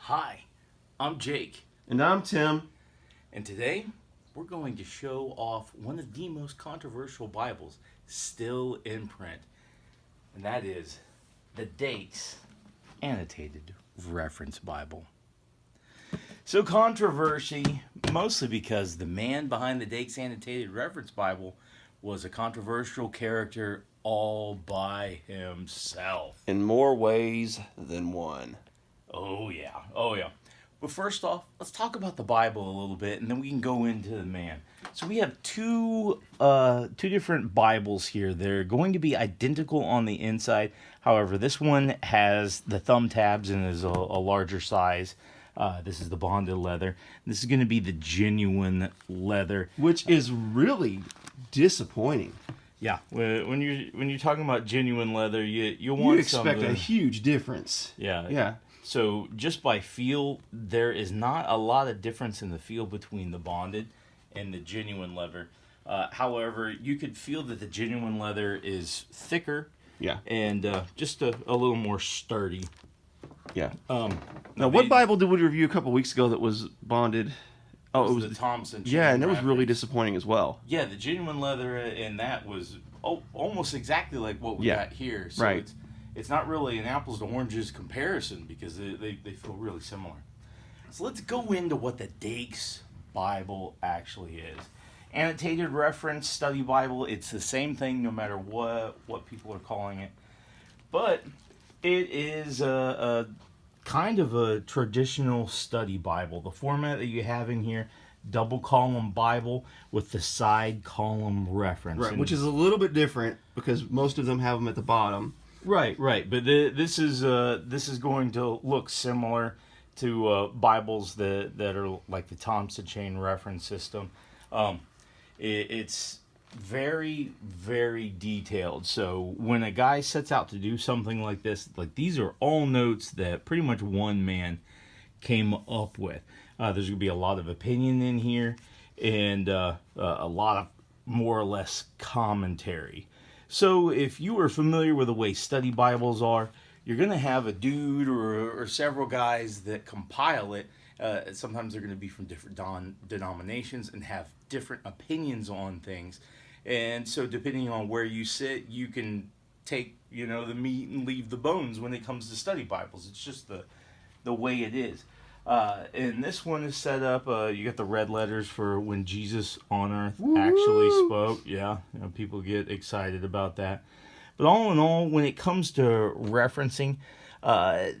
Hi, I'm Jake, And I'm Tim. and today we're going to show off one of the most controversial Bibles still in print, and that is the Dake's Annotated Reference Bible. So controversy, mostly because the man behind the Dake's Annotated Reference Bible was a controversial character all by himself. In more ways than one. Oh yeah. But first off, let's talk about the Bible a little bit, and then we can go into the man. So we have two different Bibles here. They're going to be identical on the inside. However, this one has the thumb tabs and is a larger size. This is the bonded leather. This is going to be the genuine leather, Which is really disappointing. yeah. When you're talking about genuine leather, you want You expect something. a huge difference. Yeah. Yeah. So just by feel, there is not a lot of difference in the feel between the bonded and the genuine leather. However, you could feel that the genuine leather is thicker Yeah. and just a little more sturdy. Yeah. Um, Now, what Bible did we review a couple weeks ago that was bonded? Oh, it was the Thompson. Yeah, and it was really reference. disappointing as well. Yeah, the genuine leather in that was almost exactly like what we got here. So right. It's not really an apples to oranges comparison because they feel really similar. So let's go into what the Dake's Bible actually is. Annotated Reference Study Bible, it's the same thing no matter what people are calling it. But it is a kind of a traditional study Bible. The format that you have in here, double column Bible with the side column reference. Right, And which is a little bit different because most of them have them at the bottom. Right. But this is going to look similar to Bibles that are like the Thompson Chain Reference System. It's very, very detailed. So when a guy sets out to do something like this, like these are all notes that pretty much one man came up with. There's going to be a lot of opinion in here and a lot of more or less commentary. So if you are familiar with the way study Bibles are, you're going to have a dude or several guys that compile it. Sometimes they're going to be from different denominations and have different opinions on things. And so depending on where you sit, you can take, the meat and leave the bones when it comes to study Bibles. It's just the way it is. And this one is set up, you got the red letters for when Jesus on earth actually spoke. Yeah, people get excited about that. But all in all, when it comes to referencing,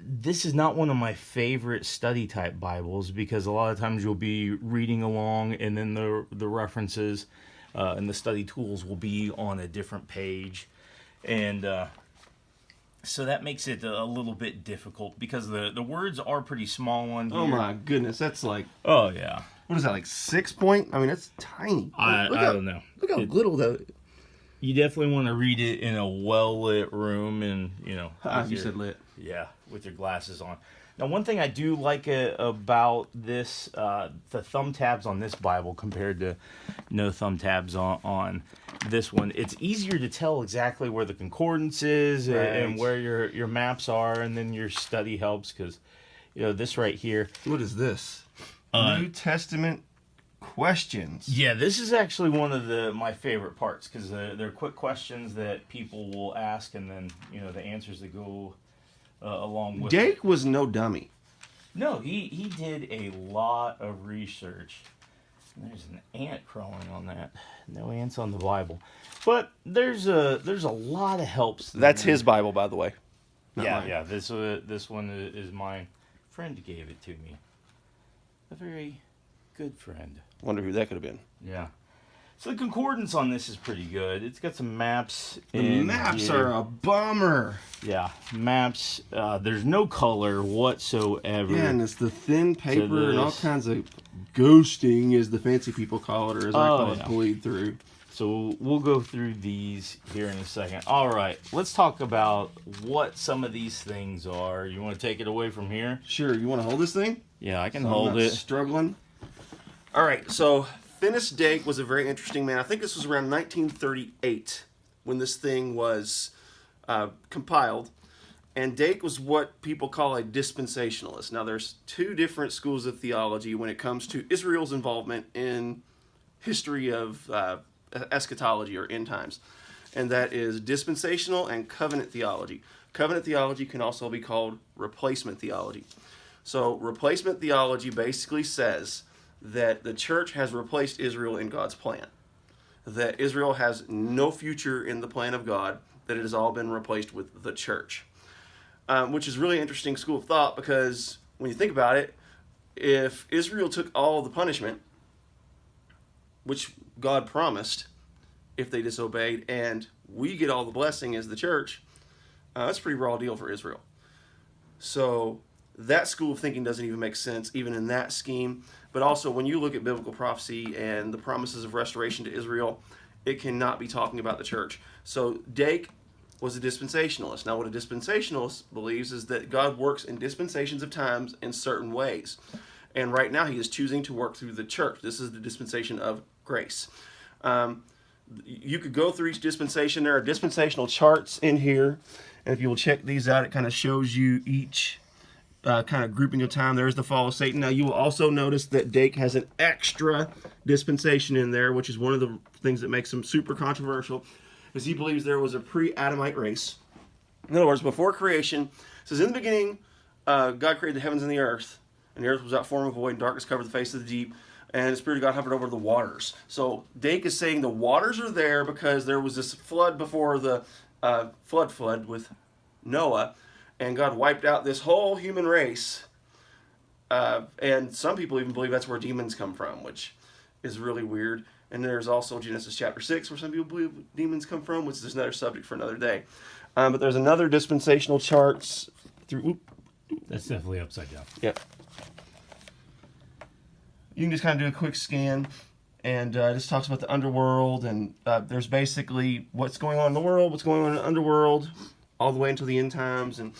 this is not one of my favorite study type Bibles because a lot of times you'll be reading along and then the references and the study tools will be on a different page. And so that makes it a little bit difficult because the words are pretty small on here. Oh my goodness, that's like... Oh, yeah. What is that, like 6 point? I mean, that's tiny. I don't know. Look how little that... You definitely want to read it in a well-lit room and, you said lit. Yeah, with your glasses on. Now, one thing I do like about this, the thumb tabs on this Bible compared to no thumb tabs on this one, it's easier to tell exactly where the concordance is and where your maps are, and then your study helps because, this right here. What is this? New Testament questions. Yeah, this is actually one of my favorite parts because they're quick questions that people will ask, and then, the answers that go along with Dake was no dummy. No, he did a lot of research. There's an ant crawling on that. No ants on the Bible, but there's a lot of helps. That's his Bible, by the way. Not mine. Yeah. This one is mine. Friend gave it to me. A very good friend. Wonder who that could have been. Yeah. So the concordance on this is pretty good. It's got some maps. The maps are a bummer. Yeah, maps. There's no color whatsoever. Yeah, and it's the thin paper and all kinds of ghosting, as the fancy people call it, or as I call it, bleed through. So we'll go through these here in a second. All right, let's talk about what some of these things are. You want to take it away from here? Sure. You want to hold this thing? Yeah, I can So hold I'm not it. Struggling. All right, so Finis Dake was a very interesting man. I think this was around 1938 when this thing was compiled. And Dake was what people call a dispensationalist. Now, there's two different schools of theology when it comes to Israel's involvement in history of eschatology or end times. And that is dispensational and covenant theology. Covenant theology can also be called replacement theology. So replacement theology basically says that the church has replaced Israel in God's plan. That Israel has no future in the plan of God, that it has all been replaced with the church. Which is really interesting school of thought, because when you think about it, if Israel took all the punishment, which God promised if they disobeyed, and we get all the blessing as the church, that's a pretty raw deal for Israel. So that school of thinking doesn't even make sense, even in that scheme. But also, when you look at biblical prophecy and the promises of restoration to Israel, it cannot be talking about the church. So Dake was a dispensationalist. Now, what a dispensationalist believes is that God works in dispensations of times in certain ways. And right now, he is choosing to work through the church. This is the dispensation of grace. You could go through each dispensation. There are dispensational charts in here. And if you will check these out, it kind of shows you each kind of grouping of time. There's the fall of Satan. Now, you will also notice that Dake has an extra dispensation in there, which is one of the things that makes him super controversial, is he believes there was a pre-Adamite race. In other words, before creation, it says, in the beginning, God created the heavens and the earth was without form and void, and darkness covered the face of the deep, and the Spirit of God hovered over the waters. So Dake is saying the waters are there because there was this flood before the flood with Noah, and God wiped out this whole human race. And some people even believe that's where demons come from, which is really weird. And there's also Genesis chapter 6, where some people believe demons come from, which is another subject for another day. But there's another dispensational charts through. That's definitely upside down. Yep. You can just kind of do a quick scan, and it just talks about the underworld, and there's basically what's going on in the world, what's going on in the underworld, all the way until the end times. And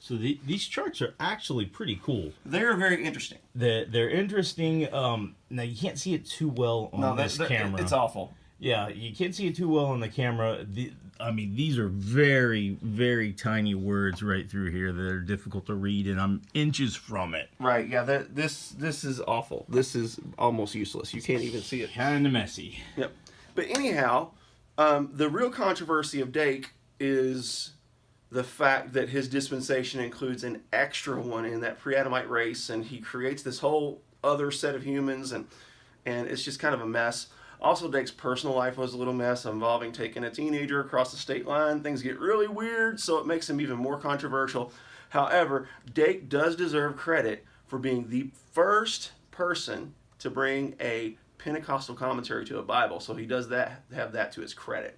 so these charts are actually pretty cool. They're very interesting. They're interesting. Now, you can't see it too well on this camera. It's awful. Yeah, you can't see it too well on the camera. These are very, very tiny words right through here that are difficult to read, and I'm inches from it. Right, yeah, this is awful. This is almost useless. You can't even see it. Kind of messy. Yep. But anyhow, the real controversy of Dake is the fact that his dispensation includes an extra one in that pre-Adamite race, and he creates this whole other set of humans, and it's just kind of a mess. Also, Dake's personal life was a little mess, involving taking a teenager across the state line. Things get really weird, so it makes him even more controversial. However, Dake does deserve credit for being the first person to bring a Pentecostal commentary to a Bible, so he does have that to his credit.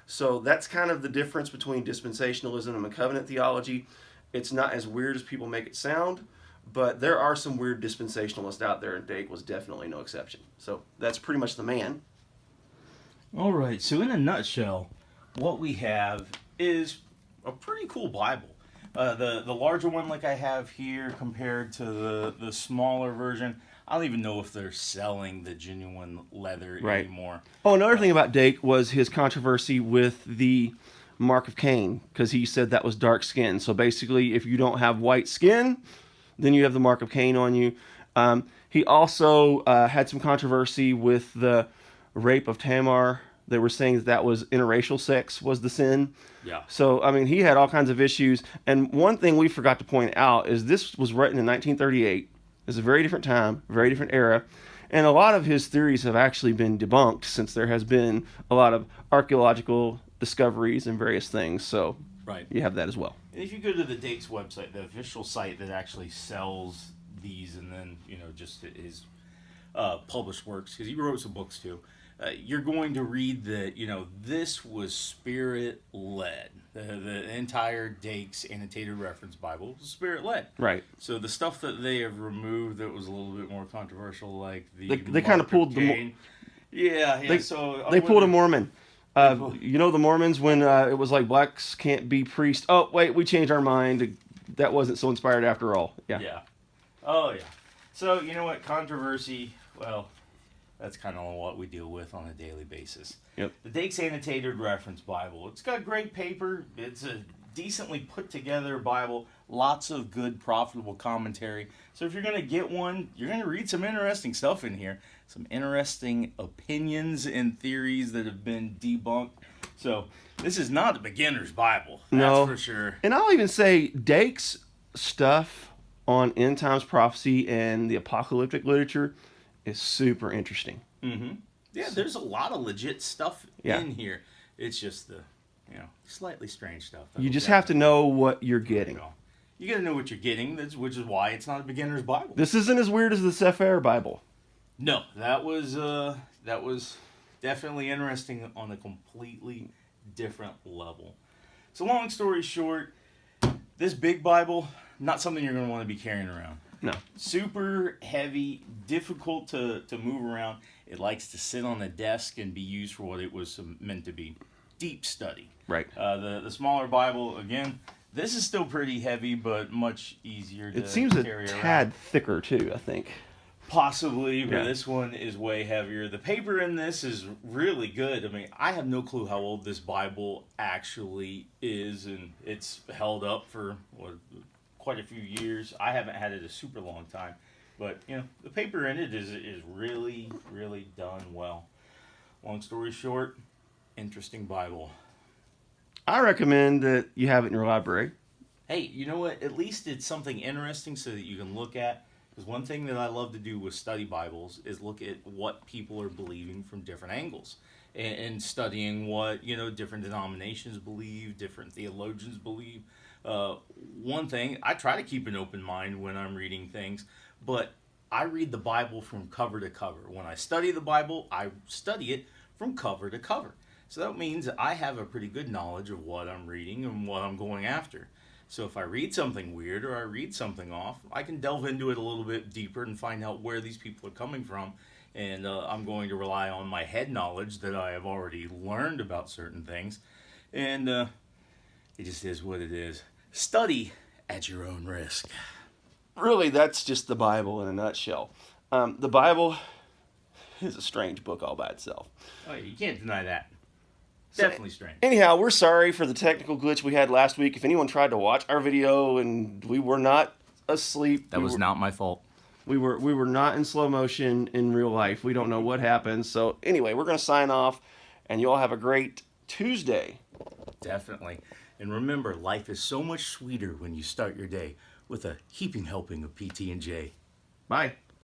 So that's kind of the difference between dispensationalism and covenant theology. It's not as weird as people make it sound, but there are some weird dispensationalists out there, and Dake was definitely no exception. So that's pretty much the man. All right, so in a nutshell, what we have is a pretty cool Bible. The larger one like I have here compared to the smaller version, I don't even know if they're selling the genuine leather anymore. Oh, another thing about Dake was his controversy with the mark of Cain, because he said that was dark skin. So basically, if you don't have white skin, then you have the mark of Cain on you. He also had some controversy with the rape of Tamar. They were saying that was interracial sex was the sin. Yeah. So, I mean, he had all kinds of issues. And one thing we forgot to point out is this was written in 1938. It's a very different time, very different era. And a lot of his theories have actually been debunked since there has been a lot of archaeological discoveries and various things. So right. You have that as well. And if you go to the Dake's website, the official site that actually sells these, and then, just his published works, because he wrote some books too, you're going to read that, this was Spirit-led. The entire Dake's Annotated Reference Bible was Spirit-led. Right. So the stuff that they have removed that was a little bit more controversial, like they kind of pulled the... They pulled a Mormon. The Mormons, when it was like blacks can't be priests. Oh, wait, we changed our mind. That wasn't so inspired after all. Yeah. Yeah. Oh, yeah. So, you know what? Controversy, well, that's kind of what we deal with on a daily basis. Yep. The Dake's Annotated Reference Bible. It's got great paper. It's a decently put together Bible, lots of good, profitable commentary. So if you're going to get one, you're going to read some interesting stuff in here, some interesting opinions and theories that have been debunked. So this is not a beginner's Bible, that's for sure. And I'll even say Dake's stuff on end times prophecy and the apocalyptic literature is super interesting. Mm-hmm. Yeah, there's a lot of legit stuff in here. It's just the, slightly strange stuff. You just have to know what you're getting. You got to know what you're getting, which is why it's not a beginner's Bible. This isn't as weird as the Sefer Bible. No, that was definitely interesting on a completely different level. So long story short, this big Bible, not something you're going to want to be carrying around. No. Super heavy, difficult to move around. It likes to sit on a desk and be used for what it was meant to be. Deep study. Right. The smaller Bible, again, this is still pretty heavy, but much easier to carry around. It seems a tad thicker, too, I think. Possibly, but this one is way heavier. The paper in this is really good. I mean, I have no clue how old this Bible actually is, and it's held up for quite a few years. I haven't had it a super long time, but the paper in it is really, really done well. Long story short, interesting Bible. I recommend that you have it in your library. Hey, you know what? At least it's something interesting so that you can look at. Because one thing that I love to do with study Bibles is look at what people are believing from different angles. And studying what, different denominations believe, different theologians believe. One thing, I try to keep an open mind when I'm reading things, but I read the Bible from cover to cover. When I study the Bible, I study it from cover to cover. So that means that I have a pretty good knowledge of what I'm reading and what I'm going after. So if I read something weird or I read something off, I can delve into it a little bit deeper and find out where these people are coming from. And I'm going to rely on my head knowledge that I have already learned about certain things. And it just is what it is. Study at your own risk. Really, that's just the Bible in a nutshell. The Bible is a strange book all by itself. Oh, yeah, you can't deny that. Definitely strange. Anyhow, we're sorry for the technical glitch we had last week. If anyone tried to watch our video and we were not asleep. That was not my fault. We were not in slow motion in real life. We don't know what happened. So anyway, we're going to sign off, and you all have a great Tuesday. Definitely. And remember, life is so much sweeter when you start your day with a heaping helping of PT&J. Bye.